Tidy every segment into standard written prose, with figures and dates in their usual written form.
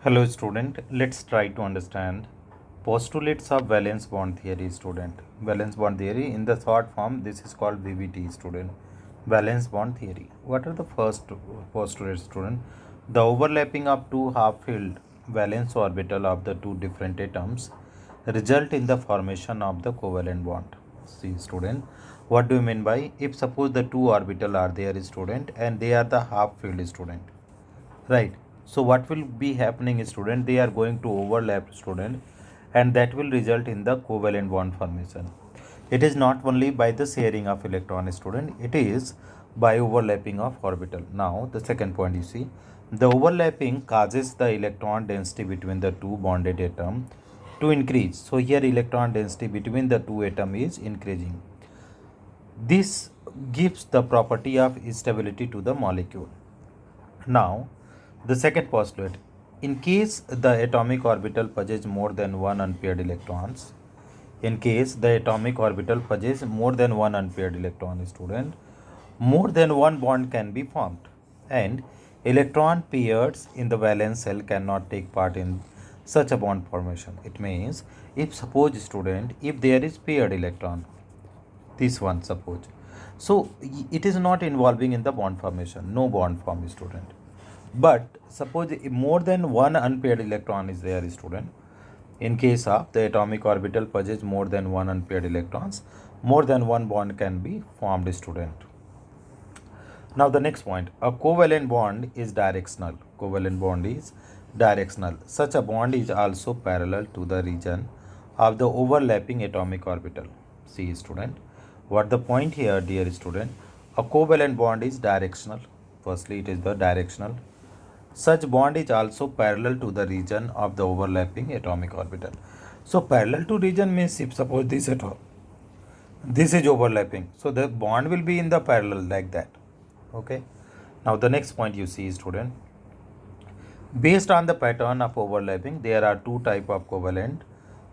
Hello student, let's try to understand postulates of valence bond theory student. Valence bond theory in the short form this is called VBT student. Valence bond theory. What are the first postulates student? The overlapping of two half-filled valence orbital of the two different atoms result in the formation of the covalent bond. See student, what do you mean by if suppose the two orbital are there student and they are the half-filled student, right? So what will be happening student, they are going to overlap student, and that will result in the covalent bond formation. It is not only by the sharing of electron student, it is by overlapping of orbital. Now the second point, you see, the overlapping causes the electron density between the two bonded atom to increase. So here electron density between the two atom is increasing. This gives the property of stability to the molecule. Now the second postulate, in case the atomic orbital possesses more than one unpaired electrons, in case the atomic orbital possesses more than one unpaired electron student, more than one bond can be formed, and electron pairs in the valence shell cannot take part in such a bond formation. It means if suppose student, if there is paired electron, this one suppose, so it is not involving in the bond formation, no bond form student. But suppose if more than one unpaired electron is there student, in case of the atomic orbital possesses more than one unpaired electrons, more than one bond can be formed student. Now the next point, a covalent bond is directional. Covalent bond is directional. Such a bond is also parallel to the region of the overlapping atomic orbital. See student, what the point here dear student, a covalent bond is directional. Firstly it is the directional. Such bond is also parallel to the region of the overlapping atomic orbital. So parallel to region means if suppose this atom, this is overlapping, so the bond will be in the parallel like that. Okay. Now the next point you see student, based on the pattern of overlapping, there are two type of covalent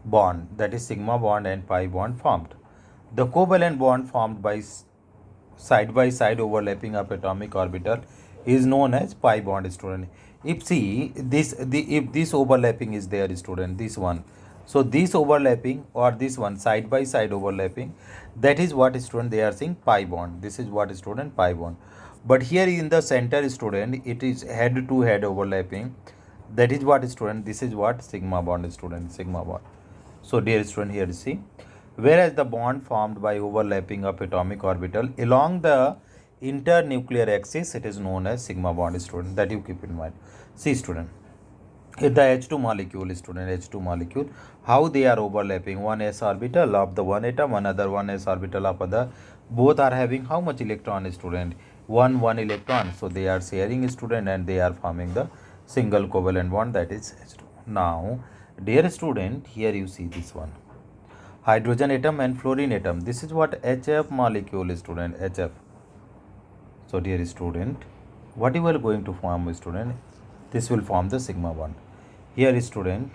bond, that is sigma bond and pi bond formed. The covalent bond formed by side overlapping of atomic orbital is known as pi bond student. If see this, if this overlapping is there student, this one, so this overlapping or this one side by side overlapping, that is what student they are saying pi bond. This is what student pi bond. But here in the center student, it is head to head overlapping, that is what student, this is what sigma bond student, sigma bond. So dear student, here you see, whereas the bond formed by overlapping of atomic orbital along the internuclear axis, it is known as sigma bond student, that you keep in mind. See student, if the H2 molecule student, H2 molecule, how they are overlapping, one s orbital of the one atom, another one s orbital of other, both are having how much electron student, one electron, so they are sharing student and they are forming the single covalent bond, that is H2. Now dear student, here you see this one, hydrogen atom and fluorine atom, this is what HF molecule student, HF. So dear student, what you are going to form student, this will form the sigma bond. Here student,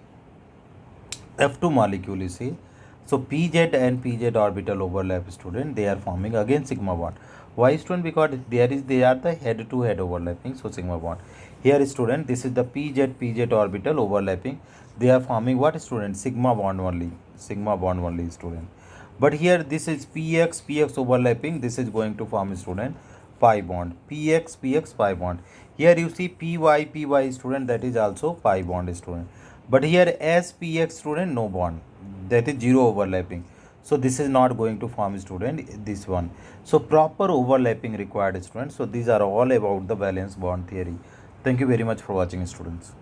F2 molecule you see, so PZ and PZ orbital overlap student, they are forming again sigma bond. Why student? Because they are the head to head overlapping, so sigma bond. Here student, this is the PZ orbital overlapping, they are forming what student, sigma bond only, sigma bond only student. But here this is PX overlapping, this is going to form student pi bond, PX pi bond. Here you see PY student, that is also pi bond student. But here SPX student, no bond, that is zero overlapping. So this is not going to form student this one. So proper overlapping required students. So these are all about the valence bond theory. Thank you very much for watching students.